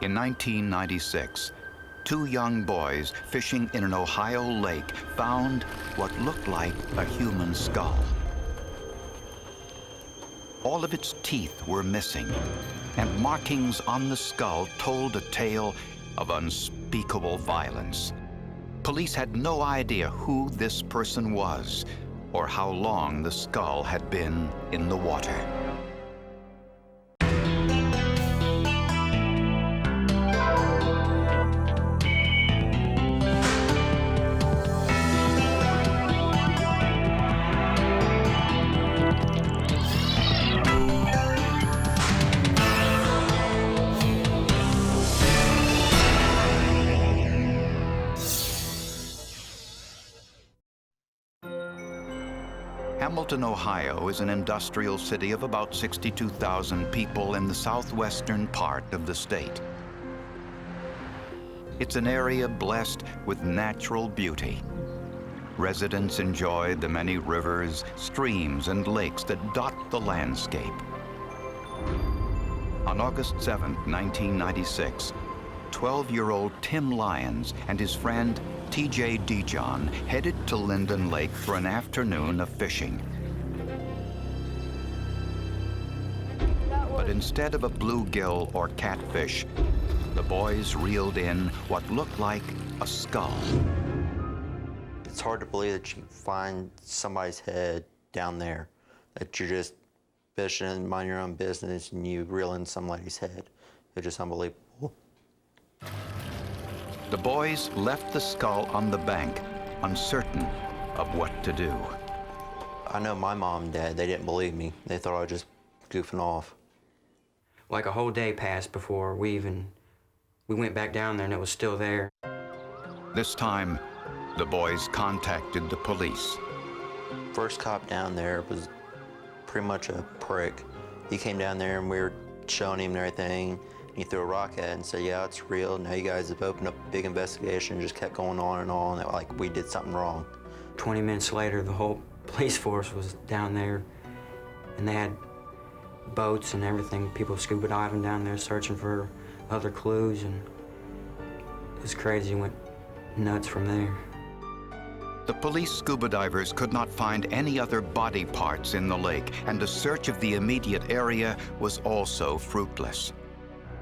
In 1996, two young boys fishing in an Ohio lake found what looked like a human skull. All of its teeth were missing, and markings on the skull told a tale of unspeakable violence. Police had no idea who this person was or how long the skull had been in the water. Hamilton, Ohio is an industrial city of about 62,000 people in the southwestern part of the state. It's an area blessed with natural beauty. Residents enjoy the many rivers, streams, and lakes that dot the landscape. On August 7, 1996, 12-year-old Tim Lyons and his friend T.J. Dijon headed to Linden Lake for an afternoon of fishing. But instead of a bluegill or catfish, the boys reeled in what looked like a skull. It's hard to believe that you find somebody's head down there, that you're just fishing and mind your own business and you reel in somebody's head. It's just unbelievable. The boys left the skull on the bank, uncertain of what to do. I know my mom and dad, they didn't believe me. They thought I was just goofing off. Like a whole day passed before we went back down there and it was still there. This time, the boys contacted the police. First cop down there was pretty much a prick. He came down there and we were showing him and everything. He threw a rock at it and said, yeah, it's real. Now you guys have opened up a big investigation, just kept going on and on, like we did something wrong. 20 minutes later, the whole police force was down there, and they had boats and everything, people scuba diving down there searching for other clues, and it was crazy. It went nuts from there. The police scuba divers could not find any other body parts in the lake, and a search of the immediate area was also fruitless.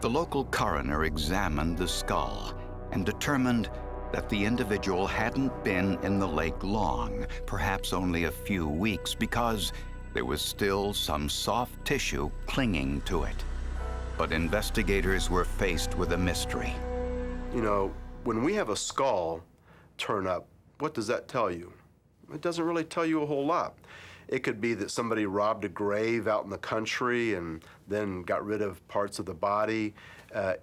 The local coroner examined the skull and determined that the individual hadn't been in the lake long, perhaps only a few weeks, because there was still some soft tissue clinging to it. But investigators were faced with a mystery. You know, when we have a skull turn up, what does that tell you? It doesn't really tell you a whole lot. It could be that somebody robbed a grave out in the country and then got rid of parts of the body.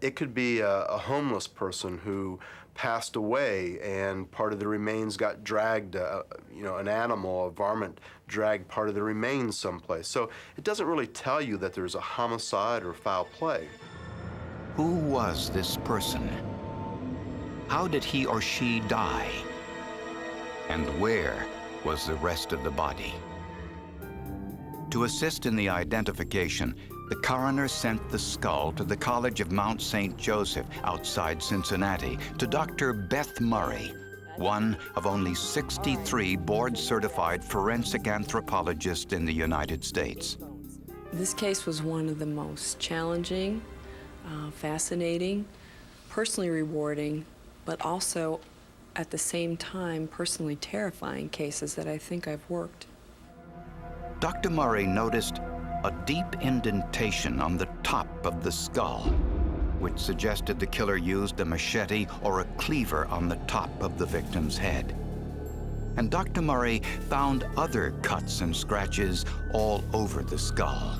It could be a homeless person who passed away and part of the remains got dragged, you know, an animal, a varmint, dragged part of the remains someplace. So it doesn't really tell you that there's a homicide or foul play. Who was this person? How did he or she die? And where was the rest of the body? To assist in the identification, the coroner sent the skull to the College of Mount St. Joseph outside Cincinnati to Dr. Beth Murray, one of only 63 board-certified forensic anthropologists in the United States. This case was one of the most challenging, fascinating, personally rewarding, but also at the same time personally terrifying cases that I think I've worked. Dr. Murray noticed a deep indentation on the top of the skull, which suggested the killer used a machete or a cleaver on the top of the victim's head. And Dr. Murray found other cuts and scratches all over the skull.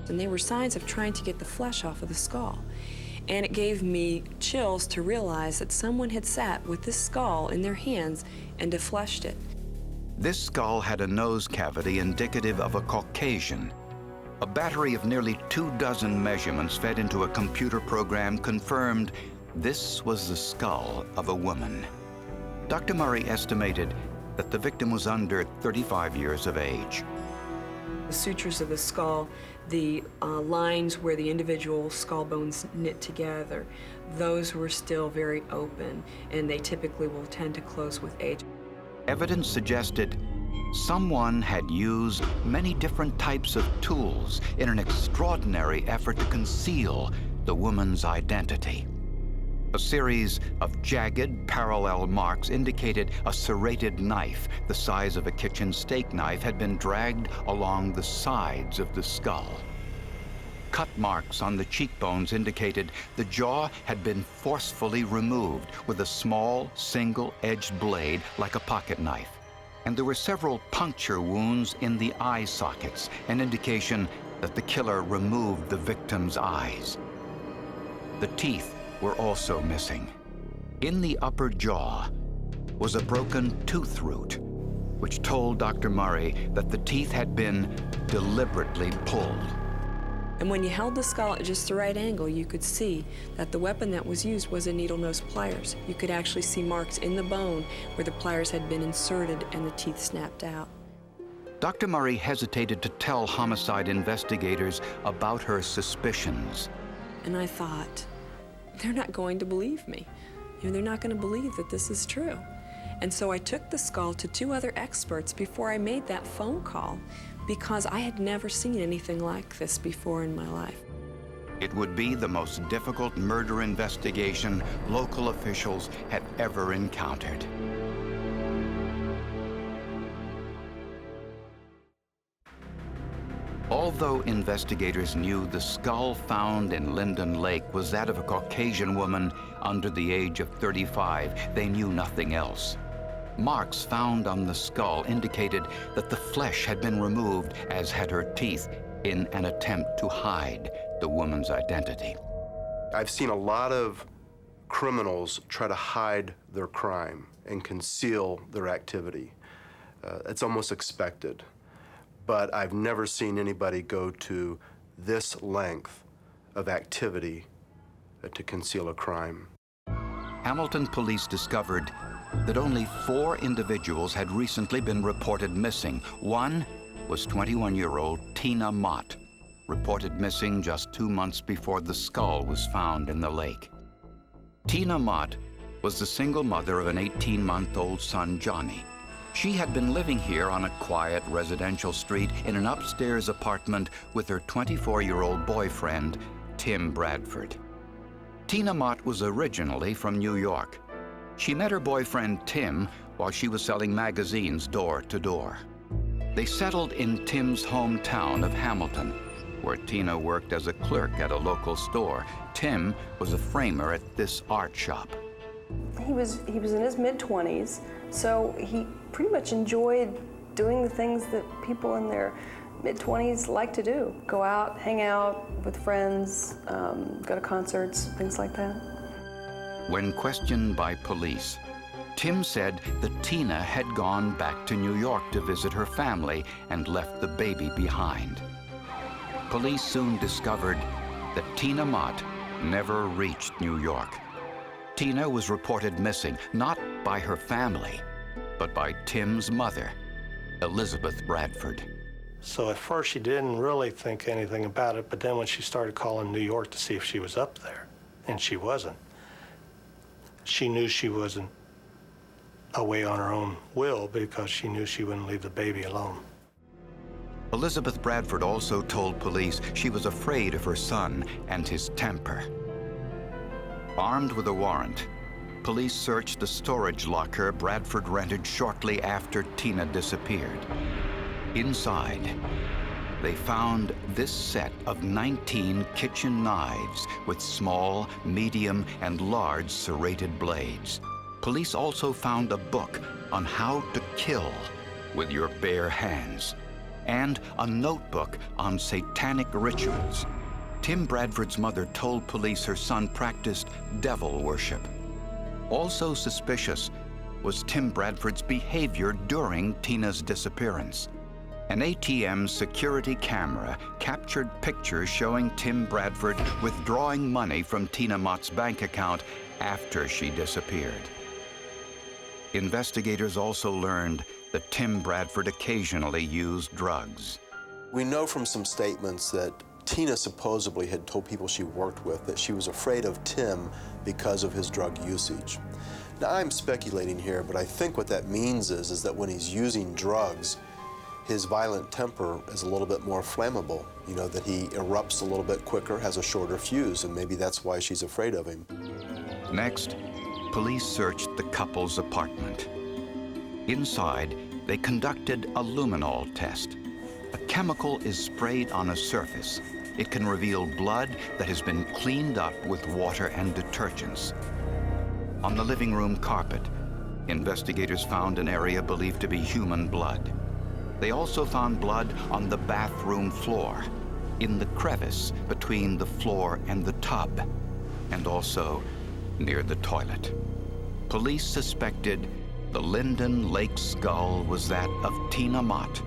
And they were signs of trying to get the flesh off of the skull. And it gave me chills to realize that someone had sat with this skull in their hands and defleshed it. This skull had a nose cavity indicative of a Caucasian. A battery of nearly 24 measurements fed into a computer program confirmed this was the skull of a woman. Dr. Murray estimated that the victim was under 35 years of age. The sutures of the skull, the lines where the individual skull bones knit together, those were still very open, and they typically will tend to close with age. Evidence suggested someone had used many different types of tools in an extraordinary effort to conceal the woman's identity. A series of jagged, parallel marks indicated a serrated knife the size of a kitchen steak knife had been dragged along the sides of the skull. Cut marks on the cheekbones indicated the jaw had been forcefully removed with a small, single-edged blade like a pocket knife. And there were several puncture wounds in the eye sockets, an indication that the killer removed the victim's eyes. The teeth were also missing. In the upper jaw was a broken tooth root, which told Dr. Murray that the teeth had been deliberately pulled. And when you held the skull at just the right angle, you could see that the weapon that was used was a needle-nose pliers. You could actually see marks in the bone where the pliers had been inserted and the teeth snapped out. Dr. Murray hesitated to tell homicide investigators about her suspicions. And I thought, they're not going to believe me. You know, they're not going to believe that this is true. And so I took the skull to 2 other experts before I made that phone call, because I had never seen anything like this before in my life. It would be the most difficult murder investigation local officials had ever encountered. Although investigators knew the skull found in Linden Lake was that of a Caucasian woman under the age of 35, they knew nothing else. Marks found on the skull indicated that the flesh had been removed, as had her teeth, in an attempt to hide the woman's identity. I've seen a lot of criminals try to hide their crime and conceal their activity. It's almost expected. But I've never seen anybody go to this length of activity to conceal a crime. Hamilton police discovered that only 4 individuals had recently been reported missing. One was 21-year-old Tina Mott, reported missing just 2 months before the skull was found in the lake. Tina Mott was the single mother of an 18-month-old son, Johnny. She had been living here on a quiet residential street in an upstairs apartment with her 24-year-old boyfriend, Tim Bradford. Tina Mott was originally from New York. She met her boyfriend, Tim, while she was selling magazines door to door. They settled in Tim's hometown of Hamilton, where Tina worked as a clerk at a local store. Tim was a framer at this art shop. He was in his mid-20s, so he pretty much enjoyed doing the things that people in their mid-20s like to do. Go out, hang out with friends, go to concerts, things like that. When questioned by police, Tim said that Tina had gone back to New York to visit her family and left the baby behind. Police soon discovered that Tina Mott never reached New York. Tina was reported missing, not by her family, but by Tim's mother, Elizabeth Bradford. So at first she didn't really think anything about it, but then when she started calling New York to see if she was up there, and she wasn't, she knew she wasn't away on her own will because she knew she wouldn't leave the baby alone. Elizabeth Bradford also told police she was afraid of her son and his temper. Armed with a warrant, police searched the storage locker Bradford rented shortly after Tina disappeared. Inside, they found this set of 19 kitchen knives with small, medium, and large serrated blades. Police also found a book on how to kill with your bare hands, and a notebook on satanic rituals. Tim Bradford's mother told police her son practiced devil worship. Also suspicious was Tim Bradford's behavior during Tina's disappearance. An ATM security camera captured pictures showing Tim Bradford withdrawing money from Tina Mott's bank account after she disappeared. Investigators also learned that Tim Bradford occasionally used drugs. We know from some statements that Tina supposedly had told people she worked with that she was afraid of Tim because of his drug usage. Now, I'm speculating here, but I think what that means is that when he's using drugs, his violent temper is a little bit more flammable. You know, that he erupts a little bit quicker, has a shorter fuse, and maybe that's why she's afraid of him. Next, police searched the couple's apartment. Inside, they conducted a luminol test. A chemical is sprayed on a surface. It can reveal blood that has been cleaned up with water and detergents. On the living room carpet, investigators found an area believed to be human blood. They also found blood on the bathroom floor, in the crevice between the floor and the tub, and also near the toilet. Police suspected the Linden Lake skull was that of Tina Mott,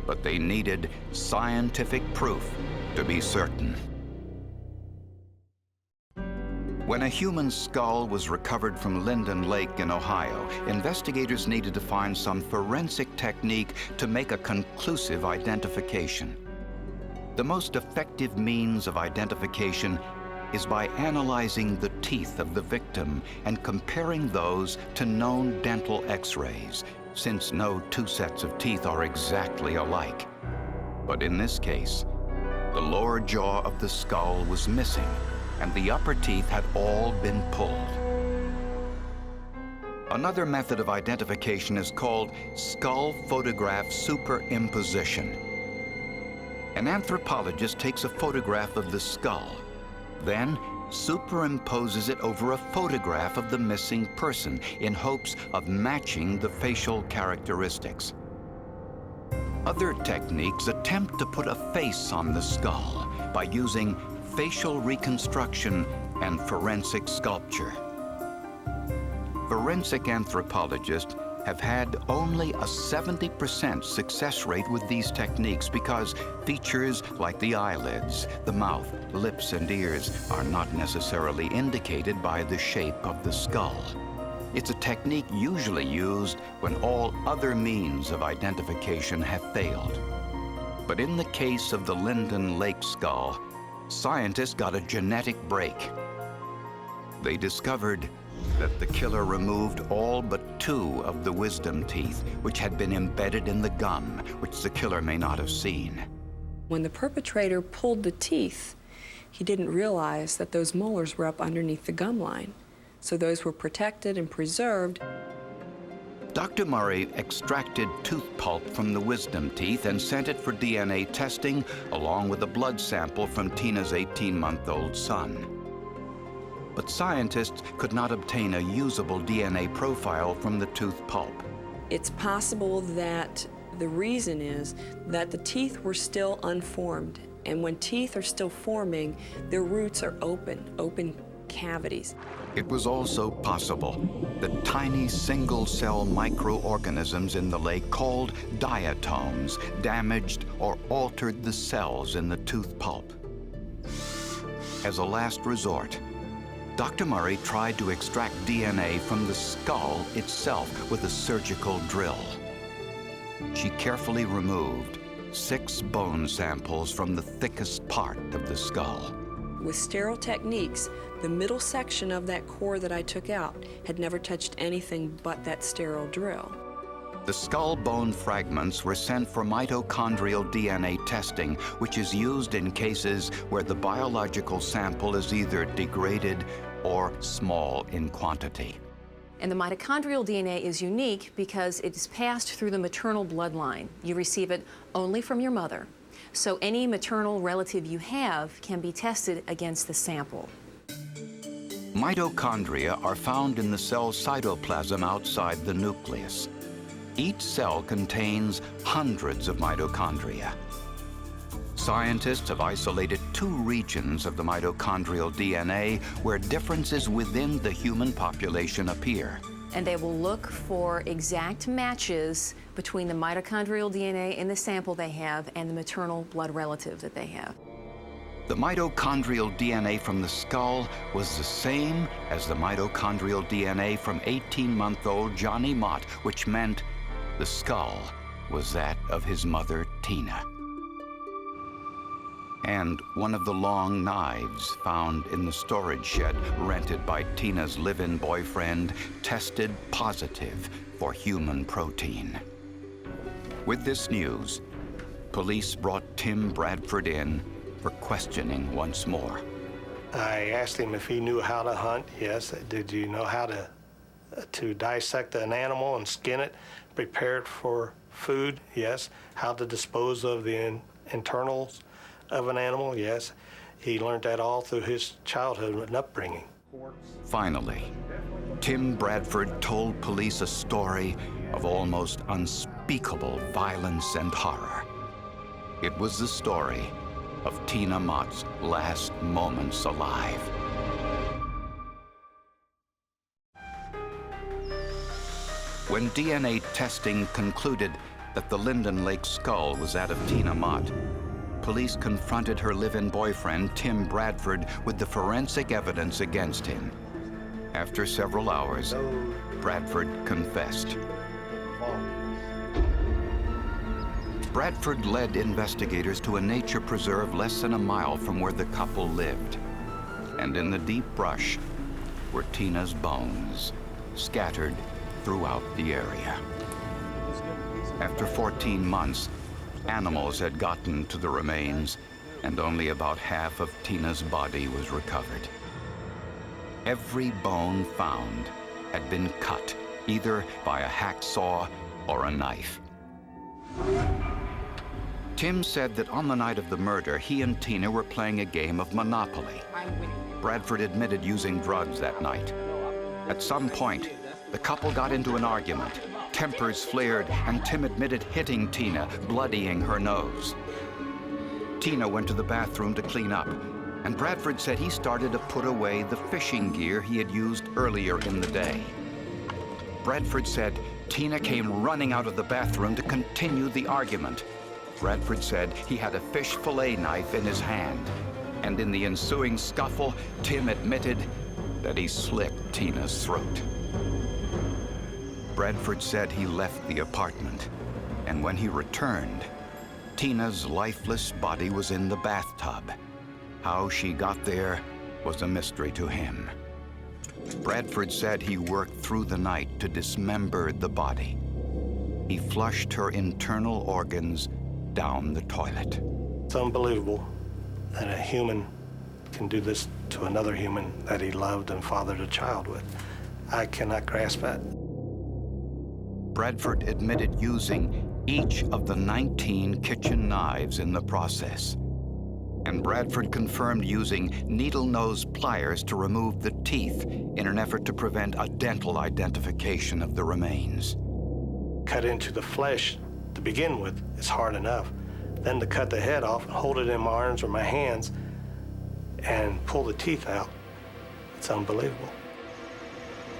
but they needed scientific proof to be certain. When a human skull was recovered from Linden Lake in Ohio, investigators needed to find some forensic technique to make a conclusive identification. The most effective means of identification is by analyzing the teeth of the victim and comparing those to known dental X-rays, since no two sets of teeth are exactly alike. But in this case, the lower jaw of the skull was missing, and the upper teeth had all been pulled. Another method of identification is called skull photograph superimposition. An anthropologist takes a photograph of the skull, then superimposes it over a photograph of the missing person in hopes of matching the facial characteristics. Other techniques attempt to put a face on the skull by using facial reconstruction and forensic sculpture. Forensic anthropologists have had only a 70% success rate with these techniques because features like the eyelids, the mouth, lips, and ears are not necessarily indicated by the shape of the skull. It's a technique usually used when all other means of identification have failed. But in the case of the Linden Lake skull, scientists got a genetic break. They discovered that the killer removed all but 2 of the wisdom teeth, which had been embedded in the gum, which the killer may not have seen. When the perpetrator pulled the teeth, he didn't realize that those molars were up underneath the gum line. So those were protected and preserved. Dr. Murray extracted tooth pulp from the wisdom teeth and sent it for DNA testing, along with a blood sample from Tina's 18-month-old son. But scientists could not obtain a usable DNA profile from the tooth pulp. It's possible that the reason is that the teeth were still unformed. And when teeth are still forming, their roots are open cavities. It was also possible that tiny single-cell microorganisms in the lake called diatoms damaged or altered the cells in the tooth pulp. As a last resort, Dr. Murray tried to extract DNA from the skull itself with a surgical drill. She carefully removed 6 bone samples from the thickest part of the skull. With sterile techniques, the middle section of that core that I took out had never touched anything but that sterile drill. The skull bone fragments were sent for mitochondrial DNA testing, which is used in cases where the biological sample is either degraded or small in quantity. And the mitochondrial DNA is unique because it is passed through the maternal bloodline. You receive it only from your mother. So any maternal relative you have can be tested against the sample. Mitochondria are found in the cell cytoplasm outside the nucleus. Each cell contains hundreds of mitochondria. Scientists have isolated 2 regions of the mitochondrial DNA where differences within the human population appear. And they will look for exact matches between the mitochondrial DNA in the sample they have and the maternal blood relative that they have. The mitochondrial DNA from the skull was the same as the mitochondrial DNA from 18-month-old Johnny Mott, which meant the skull was that of his mother, Tina. and one of the long knives found in the storage shed rented by Tina's live-in boyfriend tested positive for human protein. With this news, police brought Tim Bradford in for questioning once more. I asked him if he knew how to hunt. Yes. Did you know how to dissect an animal and skin it, prepare it for food? Yes. How to dispose of the internals of an animal? Yes. He learned that all through his childhood and upbringing. Finally, Tim Bradford told police a story of almost unspeakable violence and horror. It was the story of Tina Mott's last moments alive. When DNA testing concluded that the Linden Lake skull was that of Tina Mott, police confronted her live-in boyfriend, Tim Bradford, with the forensic evidence against him. After several hours, Bradford confessed. Bradford led investigators to a nature preserve less than a mile from where the couple lived. And in the deep brush were Tina's bones, scattered throughout the area. After 14 months, animals had gotten to the remains, and only about half of Tina's body was recovered. Every bone found had been cut, either by a hacksaw or a knife. Tim said that on the night of the murder, he and Tina were playing a game of Monopoly. Bradford admitted using drugs that night. At some point, the couple got into an argument. Tempers flared, and Tim admitted hitting Tina, bloodying her nose. Tina went to the bathroom to clean up, and Bradford said he started to put away the fishing gear he had used earlier in the day. Bradford said Tina came running out of the bathroom to continue the argument. Bradford said he had a fish fillet knife in his hand, and in the ensuing scuffle, Tim admitted that he slit Tina's throat. Bradford said he left the apartment, and when he returned, Tina's lifeless body was in the bathtub. How she got there was a mystery to him. Bradford said he worked through the night to dismember the body. He flushed her internal organs down the toilet. It's unbelievable that a human can do this to another human that he loved and fathered a child with. I cannot grasp that. Bradford admitted using each of the 19 kitchen knives in the process. And Bradford confirmed using needle-nose pliers to remove the teeth in an effort to prevent a dental identification of the remains. Cut into the flesh to begin with is hard enough. Then to cut the head off and hold it in my arms or my hands and pull the teeth out, it's unbelievable.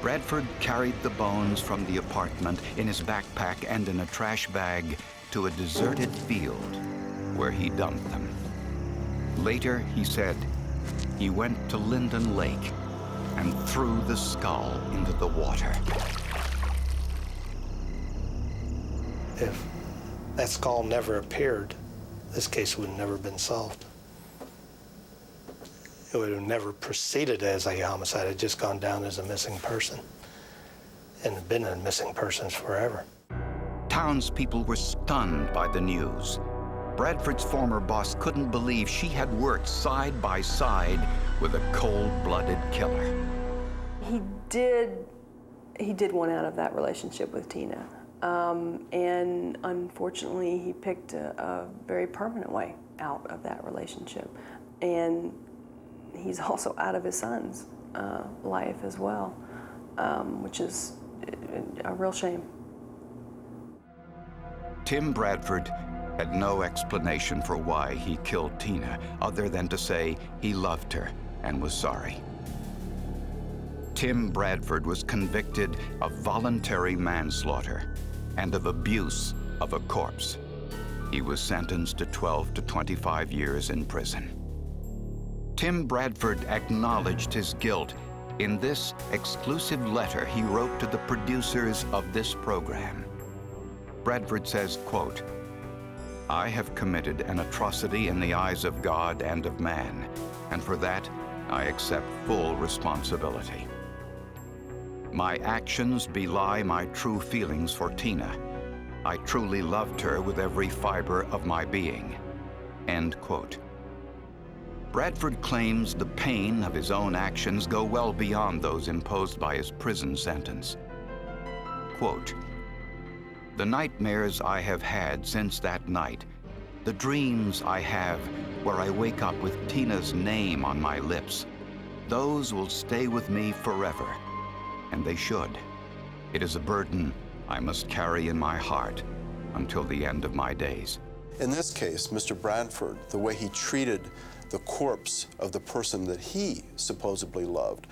Bradford carried the bones from the apartment in his backpack and in a trash bag to a deserted field where he dumped them. Later, he said, he went to Linden Lake and threw the skull into the water. If that skull never appeared, this case would have never been solved. It would have never proceeded as a homicide. It had just gone down as a missing person and been a missing person forever. Townspeople were stunned by the news. Bradford's former boss couldn't believe she had worked side by side with a cold-blooded killer. He did want out of that relationship with Tina. And unfortunately, he picked a very permanent way out of that relationship. And he's also out of his son's life as well, which is a real shame. Tim Bradford had no explanation for why he killed Tina, other than to say he loved her and was sorry. Tim Bradford was convicted of voluntary manslaughter and of abuse of a corpse. He was sentenced to 12 to 25 years in prison. Tim Bradford acknowledged his guilt in this exclusive letter he wrote to the producers of this program. Bradford says, quote, I have committed an atrocity in the eyes of God and of man, and for that I accept full responsibility. My actions belie my true feelings for Tina. I truly loved her with every fiber of my being." End quote. Bradford claims the pain of his own actions go well beyond those imposed by his prison sentence. Quote, "The nightmares I have had since that night, the dreams I have where I wake up with Tina's name on my lips, those will stay with me forever, and they should. It is a burden I must carry in my heart until the end of my days." In this case, Mr. Bradford, the way he treated the corpse of the person that he supposedly loved,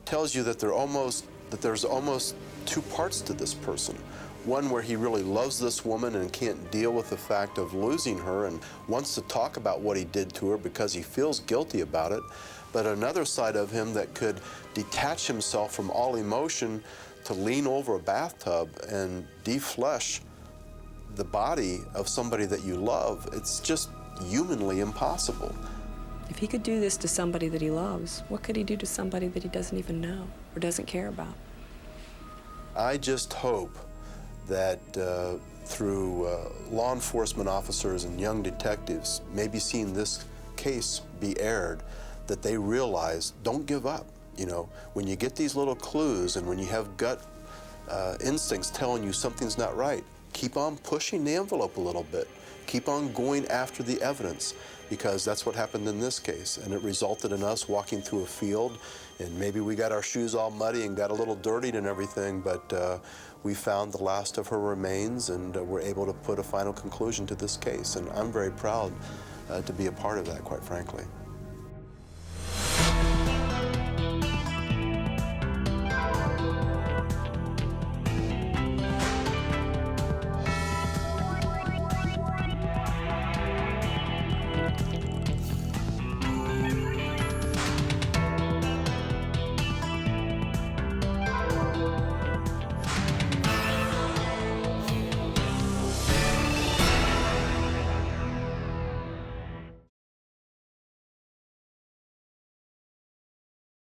tells you that there's almost two parts to this person. One where he really loves this woman and can't deal with the fact of losing her and wants to talk about what he did to her because he feels guilty about it, but another side of him that could detach himself from all emotion to lean over a bathtub and deflesh the body of somebody that you love. It's just humanly impossible. If he could do this to somebody that he loves, what could he do to somebody that he doesn't even know or doesn't care about? I just hope that through law enforcement officers and young detectives maybe seeing this case be aired, that they realize, don't give up. You know, when you get these little clues and when you have gut instincts telling you something's not right, keep on pushing the envelope a little bit. Keep on going after the evidence, because that's what happened in this case. And it resulted in us walking through a field, and maybe we got our shoes all muddy and got a little dirtied and everything, but we found the last of her remains and were able to put a final conclusion to this case. And I'm very proud to be a part of that, quite frankly.